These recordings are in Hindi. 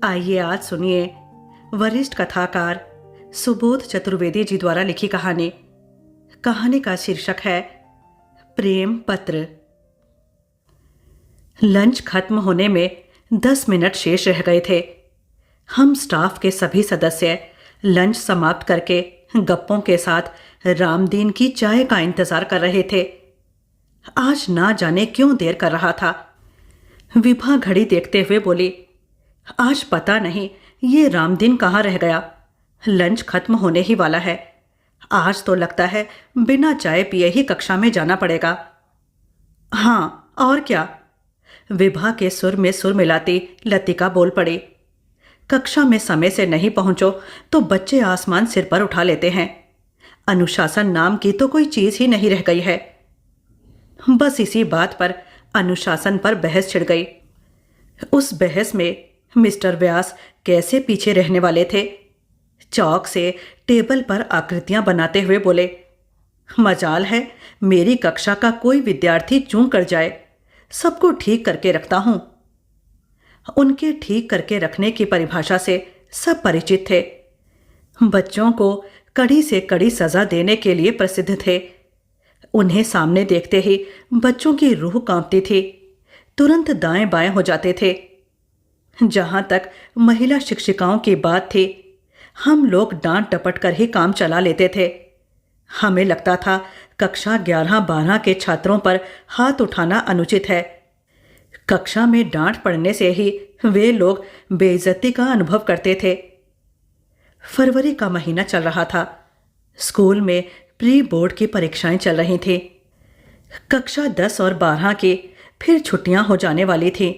आइए आज सुनिए वरिष्ठ कथाकार सुबोध चतुर्वेदी जी द्वारा लिखी कहानी। कहानी का शीर्षक है प्रेम पत्र। लंच खत्म होने में 10 मिनट शेष रह गए थे। हम स्टाफ के सभी सदस्य लंच समाप्त करके गप्पों के साथ रामदीन की चाय का इंतजार कर रहे थे। आज ना जाने क्यों देर कर रहा था। विभा घड़ी देखते हुए बोली, आज पता नहीं ये रामदीन कहाँ रह गया। लंच खत्म होने ही वाला है। आज तो लगता है बिना चाय पिए ही कक्षा में जाना पड़ेगा। हाँ और क्या, विभा के सुर में सुर मिलाती लतिका बोल पड़ी। कक्षा में समय से नहीं पहुंचो तो बच्चे आसमान सिर पर उठा लेते हैं। अनुशासन नाम की तो कोई चीज ही नहीं रह गई है। बस इसी बात पर अनुशासन पर बहस छिड़ गई। उस बहस में मिस्टर व्यास कैसे पीछे रहने वाले थे। चौक से टेबल पर आकृतियां बनाते हुए बोले, मजाल है मेरी कक्षा का कोई विद्यार्थी चूक कर जाए, सबको ठीक करके रखता हूं। उनके ठीक करके रखने की परिभाषा से सब परिचित थे। बच्चों को कड़ी से कड़ी सजा देने के लिए प्रसिद्ध थे। उन्हें सामने देखते ही बच्चों की रूह कांपती थी, तुरंत दाएं बाएं हो जाते थे। जहां तक महिला शिक्षिकाओं की बात थी, हम लोग डांट डपट कर ही काम चला लेते थे। हमें लगता था कक्षा 11-12 के छात्रों पर हाथ उठाना अनुचित है। कक्षा में डांट पड़ने से ही वे लोग बेइज्जती का अनुभव करते थे। फरवरी का महीना चल रहा था। स्कूल में प्री बोर्ड की परीक्षाएं चल रही थी। कक्षा 10 और 12 की फिर छुट्टियां हो जाने वाली थी,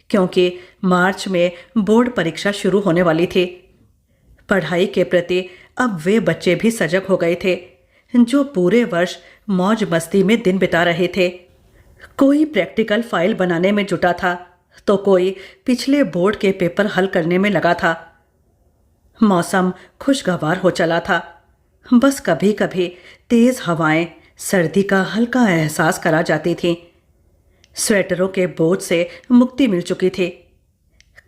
क्योंकि मार्च में बोर्ड परीक्षा शुरू होने वाली थी। पढ़ाई के प्रति अब वे बच्चे भी सजग हो गए थे जो पूरे वर्ष मौज मस्ती में दिन बिता रहे थे। कोई प्रैक्टिकल फाइल बनाने में जुटा था तो कोई पिछले बोर्ड के पेपर हल करने में लगा था। मौसम खुशगवार हो चला था। बस कभी कभी तेज हवाएं सर्दी का हल्का एहसास करा जाती थीं। स्वेटरों के बोझ से मुक्ति मिल चुकी थी।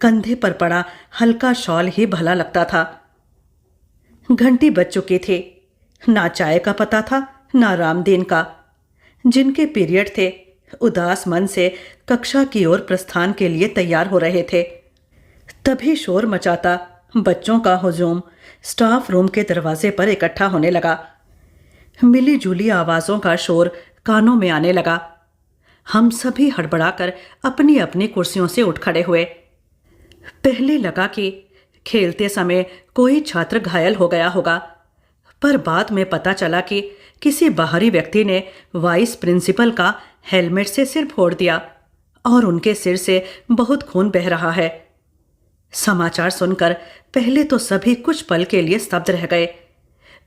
कंधे पर पड़ा हल्का शॉल ही भला लगता था। घंटी बज चुकी थी। ना चाय का पता था ना रामदीन का। जिनके पीरियड थे उदास मन से कक्षा की ओर प्रस्थान के लिए तैयार हो रहे थे। तभी शोर मचाता बच्चों का हुजूम स्टाफ रूम के दरवाजे पर इकट्ठा होने लगा। मिली जुली आवाजों का शोर कानों में आने लगा। हम सभी हड़बड़ाकर अपनी अपनी कुर्सियों से उठ खड़े हुए। पहले लगा कि खेलते समय कोई छात्र घायल हो गया होगा, पर बाद में पता चला कि किसी बाहरी व्यक्ति ने वाइस प्रिंसिपल का हेलमेट से सिर फोड़ दिया और उनके सिर से बहुत खून बह रहा है। समाचार सुनकर पहले तो सभी कुछ पल के लिए स्तब्ध रह गए।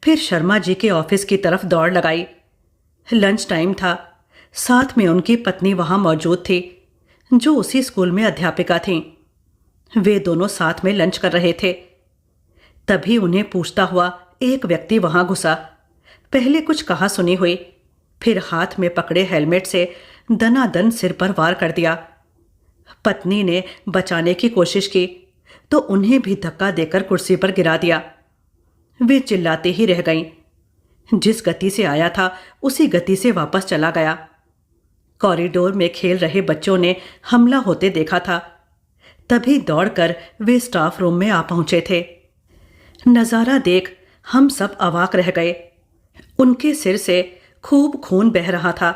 फिर शर्मा जी के ऑफिस की तरफ दौड़ लगाई। लंच टाइम था। साथ में उनकी पत्नी वहां मौजूद थी, जो उसी स्कूल में अध्यापिका थीं। वे दोनों साथ में लंच कर रहे थे। तभी उन्हें पूछता हुआ एक व्यक्ति वहां घुसा। पहले कुछ कहा सुनी हुई, फिर हाथ में पकड़े हेलमेट से दनादन सिर पर वार कर दिया। पत्नी ने बचाने की कोशिश की तो उन्हें भी धक्का देकर कुर्सी पर गिरा दिया। वे चिल्लाते ही रह गईं। जिस गति से आया था उसी गति से वापस चला गया। कॉरिडोर में खेल रहे बच्चों ने हमला होते देखा था। तभी दौड़कर वे स्टाफ रूम में आ पहुंचे थे। नजारा देख हम सब अवाक रह गए। उनके सिर से खूब खून बह रहा था।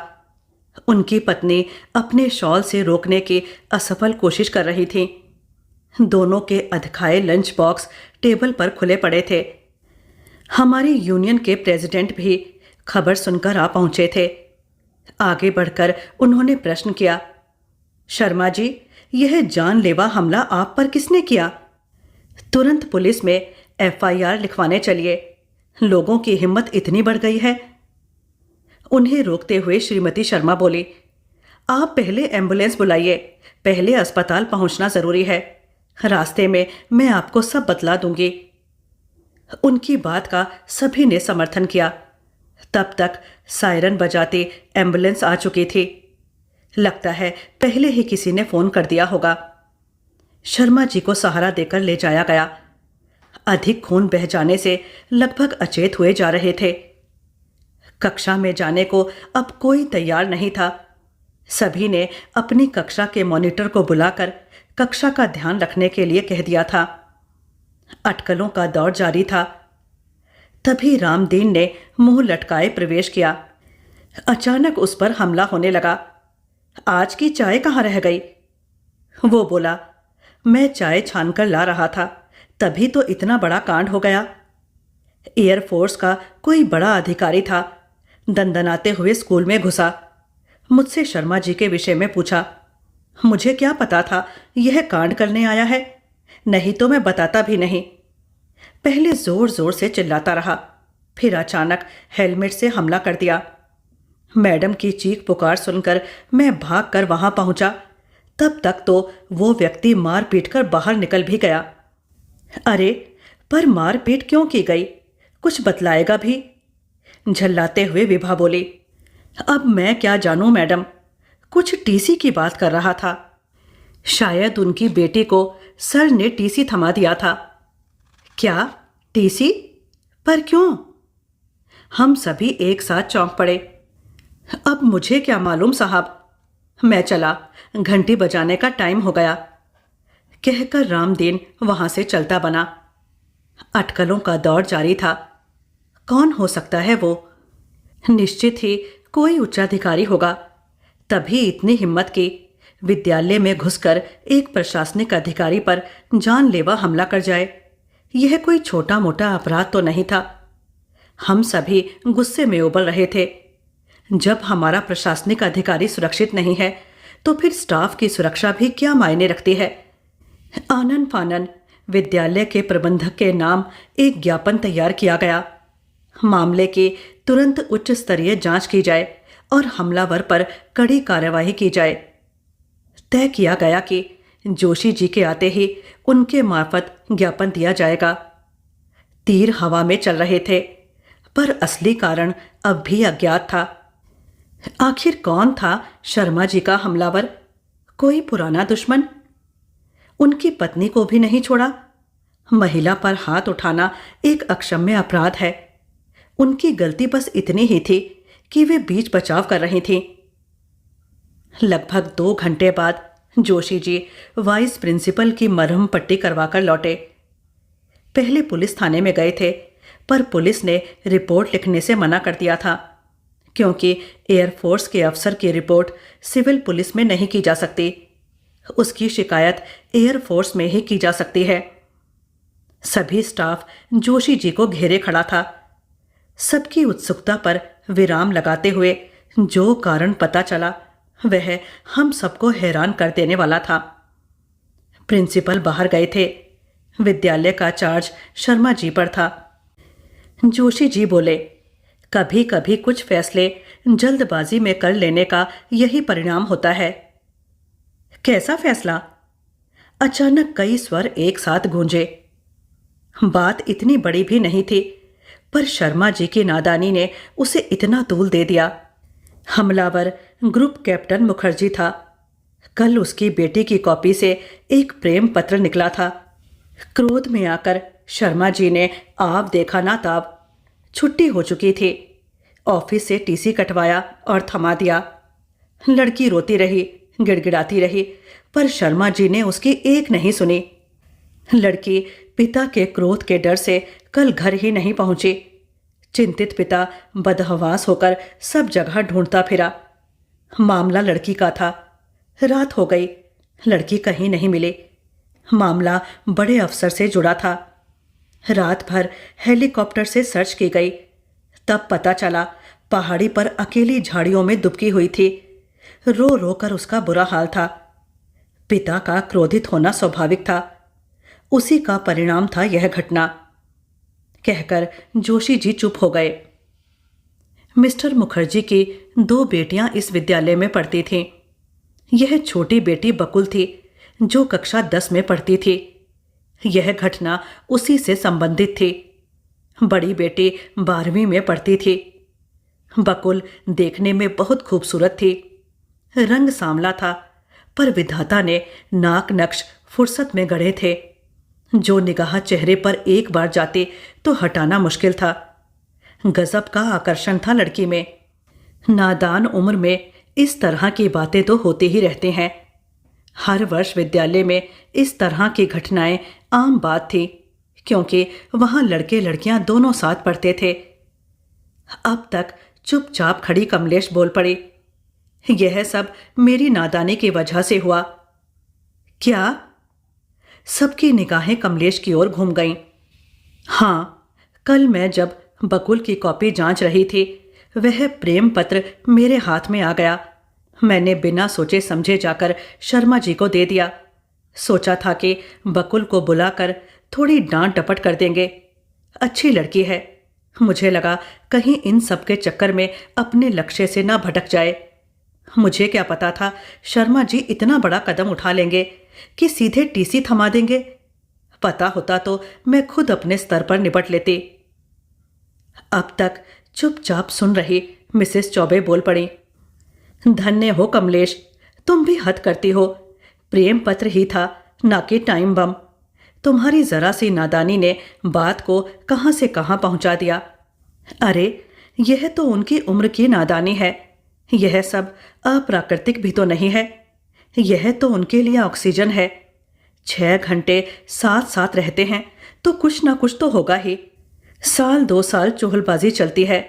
उनकी पत्नी अपने शॉल से रोकने की असफल कोशिश कर रही थी। दोनों के अधखाए लंच बॉक्स टेबल पर खुले पड़े थे। हमारी यूनियन के प्रेसिडेंट भी खबर सुनकर आ पहुंचे थे। आगे बढ़कर उन्होंने प्रश्न किया, शर्मा जी, यह जानलेवा हमला आप पर किसने किया? तुरंत पुलिस में FIR लिखवाने चलिए। लोगों की हिम्मत इतनी बढ़ गई है। उन्हें रोकते हुए श्रीमती शर्मा बोली, आप पहले एम्बुलेंस बुलाइए, पहले अस्पताल पहुंचना जरूरी है। रास्ते में मैं आपको सब बतला दूंगी। उनकी बात का सभी ने समर्थन किया। तब तक सायरन बजाती एम्बुलेंस आ चुकी थी। लगता है पहले ही किसी ने फोन कर दिया होगा। शर्मा जी को सहारा देकर ले जाया गया। अधिक खून बह जाने से लगभग अचेत हुए जा रहे थे। कक्षा में जाने को अब कोई तैयार नहीं था। सभी ने अपनी कक्षा के मॉनिटर को बुलाकर कक्षा का ध्यान रखने के लिए कह दिया था। अटकलों का दौर जारी था। तभी रामदीन ने मुंह लटकाए प्रवेश किया। अचानक उस पर हमला होने लगा। आज की चाय कहाँ रह गई? वो बोला, मैं चाय छानकर ला रहा था, तभी तो इतना बड़ा कांड हो गया। एयरफोर्स का कोई बड़ा अधिकारी था। दंदनाते हुए स्कूल में घुसा। मुझसे शर्मा जी के विषय में पूछा। मुझे क्या पता था यह कांड करने आया है, नहीं तो मैं बताता भी नहीं। पहले जोर जोर से चिल्लाता रहा, फिर अचानक हेलमेट से हमला कर दिया। मैडम की चीख पुकार सुनकर मैं भागकर वहां पहुंचा। तब तक तो वो व्यक्ति मार पीट कर बाहर निकल भी गया। अरे, पर मार पीट क्यों की गई, कुछ बतलाएगा भी? झल्लाते हुए विभा बोली। अब मैं क्या जानूं मैडम, कुछ टीसी की बात कर रहा था। शायद उनकी बेटी को सर ने टीसी थमा दिया था। क्या टीसी? पर क्यों? हम सभी एक साथ चौंक पड़े। अब मुझे क्या मालूम साहब, मैं चला, घंटी बजाने का टाइम हो गया, कहकर रामदीन वहां से चलता बना। अटकलों का दौर जारी था। कौन हो सकता है वो? निश्चित ही कोई उच्चाधिकारी होगा, तभी इतनी हिम्मत की विद्यालय में घुसकर एक प्रशासनिक अधिकारी पर जानलेवा हमला कर जाए। यह कोई छोटा मोटा अपराध तो नहीं था। हम सभी गुस्से में उबल रहे थे। जब हमारा प्रशासनिक अधिकारी सुरक्षित नहीं है तो फिर स्टाफ की सुरक्षा भी क्या मायने रखती है। आनन फानन विद्यालय के प्रबंधक के नाम एक ज्ञापन तैयार किया गया। मामले की तुरंत उच्च स्तरीय जांच की जाए और हमलावर पर कड़ी कार्यवाही की जाए। तय किया गया कि जोशी जी के आते ही उनके मार्फत ज्ञापन दिया जाएगा। तीर हवा में चल रहे थे, पर असली कारण अब भी अज्ञात था। आखिर कौन था शर्मा जी का हमलावर? कोई पुराना दुश्मन? उनकी पत्नी को भी नहीं छोड़ा। महिला पर हाथ उठाना एक अक्षम्य अपराध है। उनकी गलती बस इतनी ही थी कि वे बीच बचाव कर रही थीं। लगभग 2 घंटे बाद जोशी जी वाइस प्रिंसिपल की मरहम पट्टी करवाकर लौटे। पहले पुलिस थाने में गए थे, पर पुलिस ने रिपोर्ट लिखने से मना कर दिया था, क्योंकि एयरफोर्स के अफसर की रिपोर्ट सिविल पुलिस में नहीं की जा सकती। उसकी शिकायत एयरफोर्स में ही की जा सकती है। सभी स्टाफ जोशी जी को घेरे खड़ा था। सबकी उत्सुकता पर विराम लगाते हुए जो कारण पता चला वह हम सबको हैरान कर देने वाला था। प्रिंसिपल बाहर गए थे। विद्यालय का चार्ज शर्मा जी पर था। जोशी जी बोले, कभी कभी कुछ फैसले जल्दबाजी में कर लेने का यही परिणाम होता है। कैसा फैसला? अचानक कई स्वर एक साथ गूंजे। बात इतनी बड़ी भी नहीं थी, पर शर्मा जी की नादानी ने उसे इतना तूल दे दिया। हमलावर ग्रुप कैप्टन मुखर्जी था। कल उसकी बेटी की कॉपी से एक प्रेम पत्र निकला था। क्रोध में आकर शर्मा जी ने आप देखा ना ताब, छुट्टी हो चुकी थी, ऑफिस से टीसी कटवाया और थमा दिया। लड़की रोती रही, गिड़गिड़ाती रही, पर शर्मा जी ने उसकी एक नहीं सुनी। लड़की पिता के क्रोध के डर से कल घर ही नहीं पहुंची। चिंतित पिता बदहवास होकर सब जगह ढूंढता फिरा। मामला लड़की का था। रात हो गई, लड़की कहीं नहीं मिली। मामला बड़े अफसर से जुड़ा था। रात भर हेलीकॉप्टर से सर्च की गई। तब पता चला पहाड़ी पर अकेली झाड़ियों में दुबकी हुई थी। रो रो कर उसका बुरा हाल था। पिता का क्रोधित होना स्वाभाविक था। उसी का परिणाम था यह घटना, कहकर जोशी जी चुप हो गए। मिस्टर मुखर्जी की 2 बेटियां इस विद्यालय में पढ़ती थीं। यह छोटी बेटी बकुल थी, जो कक्षा 10 में पढ़ती थी। यह घटना उसी से संबंधित थी। बड़ी बेटी 12वीं में पढ़ती थी। बकुल देखने में बहुत खूबसूरत थी। रंग सांवला था, पर विधाता ने नाक नक्श फुर्सत में गड़े थे। जो निगाह चेहरे पर एक बार जाती तो हटाना मुश्किल था। गजब का आकर्षण था लड़की में। नादान उम्र में इस तरह की बातें तो होती ही रहती हैं। हर वर्ष विद्यालय में इस तरह की घटनाएं आम बात थी, क्योंकि वहां लड़के लड़कियां दोनों साथ पढ़ते थे। अब तक चुपचाप खड़ी कमलेश बोल पड़ी, यह सब मेरी नादानी की वजह से हुआ। क्या? सबकी निगाहें कमलेश की ओर घूम गईं। हाँ, कल मैं जब बकुल की कॉपी जांच रही थी, वह प्रेम पत्र मेरे हाथ में आ गया। मैंने बिना सोचे समझे जाकर शर्मा जी को दे दिया। सोचा था कि बकुल को बुलाकर थोड़ी डांट डपट कर देंगे। अच्छी लड़की है। मुझे लगा कहीं इन सब के चक्कर में अपने लक्ष्य से ना भटक जाए। मुझे क्या पता था शर्मा जी इतना बड़ा कदम उठा लेंगे कि सीधे टीसी थमा देंगे। पता होता तो मैं खुद अपने स्तर पर निपट लेती। अब तक चुपचाप सुन रही मिसेस चौबे बोल पड़ी, धन्य हो कमलेश, तुम भी हद करती हो। प्रेम पत्र ही था, ना कि टाइम बम। तुम्हारी जरा सी नादानी ने बात को कहां से कहां पहुंचा दिया। अरे, यह तो उनकी उम्र की नादानी है। यह सब अप्राकृतिक भी तो नहीं है। यह तो उनके लिए ऑक्सीजन है। 6 घंटे साथ साथ रहते हैं तो कुछ ना कुछ तो होगा ही। 1-2 साल चुगलबाजी चलती है,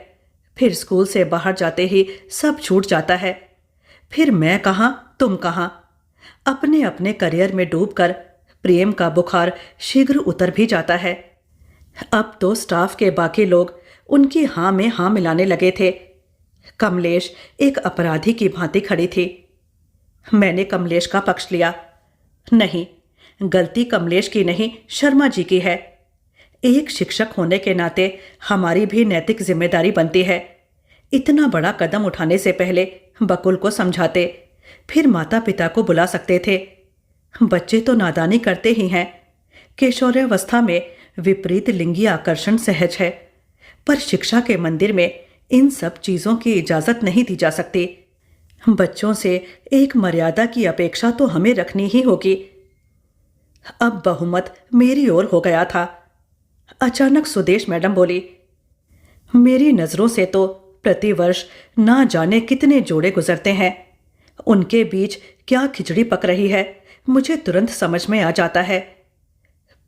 फिर स्कूल से बाहर जाते ही सब छूट जाता है। फिर मैं कहाँ, तुम कहाँ। अपने अपने करियर में डूबकर प्रेम का बुखार शीघ्र उतर भी जाता है। अब तो स्टाफ के बाकी लोग उनकी हाँ में हाँ मिलाने लगे थे। कमलेश एक अपराधी की भांति खड़ी थी। मैंने कमलेश का पक्ष लिया। नहीं, गलती कमलेश की नहीं, शर्मा जी की है। एक शिक्षक होने के नाते हमारी भी नैतिक जिम्मेदारी बनती है। इतना बड़ा कदम उठाने से पहले बकुल को समझाते, फिर माता पिता को बुला सकते थे। बच्चे तो नादानी करते ही हैं। किशोरावस्था में विपरीत लिंगी आकर्षण सहज है, पर शिक्षा के मंदिर में इन सब चीजों की इजाजत नहीं दी जा सकती। बच्चों से एक मर्यादा की अपेक्षा तो हमें रखनी ही होगी। अब बहुमत मेरी ओर हो गया था। अचानक सुदेश मैडम बोली, मेरी नजरों से तो प्रतिवर्ष ना जाने कितने जोड़े गुजरते हैं। उनके बीच क्या खिचड़ी पक रही है, मुझे तुरंत समझ में आ जाता है।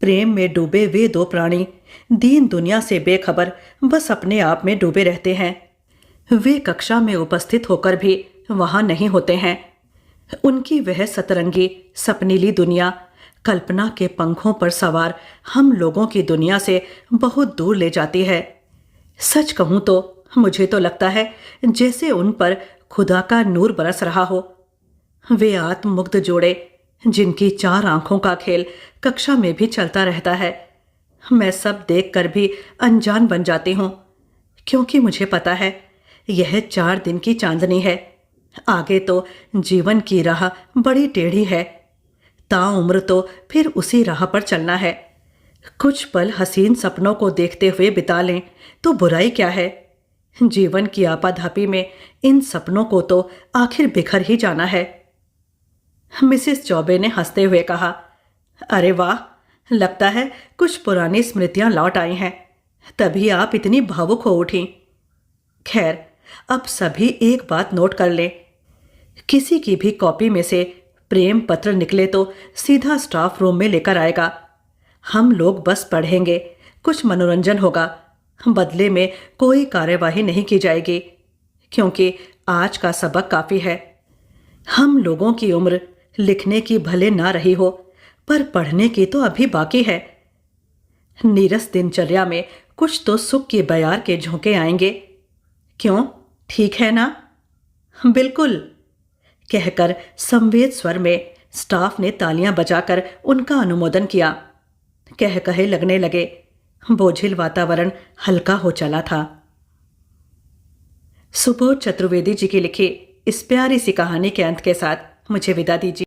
प्रेम में डूबे वे 2 प्राणी दीन दुनिया से बेखबर बस अपने आप में डूबे रहते हैं। वे कक्षा में उपस्थित होकर भी वहां नहीं होते हैं। उनकी वह सतरंगी सपनीली दुनिया कल्पना के पंखों पर सवार हम लोगों की दुनिया से बहुत दूर ले जाती है। सच कहूं तो मुझे तो लगता है जैसे उन पर खुदा का नूर बरस रहा हो। वे आत्ममुग्ध जोड़े जिनकी 4 आंखों का खेल कक्षा में भी चलता रहता है। मैं सब देखकर भी अनजान बन जाती हूं, क्योंकि मुझे पता है यह 4 दिन की चांदनी है। आगे तो जीवन की राह बड़ी टेढ़ी है। ताउम्र तो फिर उसी राह पर चलना है। कुछ पल हसीन सपनों को देखते हुए बिता लें तो बुराई क्या है। जीवन की आपाधापी में इन सपनों को तो आखिर बिखर ही जाना है। मिसेस चौबे ने हंसते हुए कहा, अरे वाह, लगता है कुछ पुरानी स्मृतियां लौट आई हैं, तभी आप इतनी भावुक हो उठी। खैर, अब सभी एक बात नोट कर लें, किसी की भी कॉपी में से प्रेम पत्र निकले तो सीधा स्टाफ रूम में लेकर आएगा। हम लोग बस पढ़ेंगे, कुछ मनोरंजन होगा, बदले में कोई कार्यवाही नहीं की जाएगी, क्योंकि आज का सबक काफी है। हम लोगों की उम्र लिखने की भले ना रही हो, पर पढ़ने की तो अभी बाकी है। नीरस दिनचर्या में कुछ तो सुख की बयार के झोंके आएंगे। क्यों, ठीक है ना? बिल्कुल, कहकर संवेद स्वर में स्टाफ ने तालियां बजाकर उनका अनुमोदन किया। कह कहे लगने लगे। बोझिल वातावरण हल्का हो चला था। सुबोध चतुर्वेदी जी की लिखी इस प्यारी सी कहानी के अंत के साथ मुझे विदा दीजिए।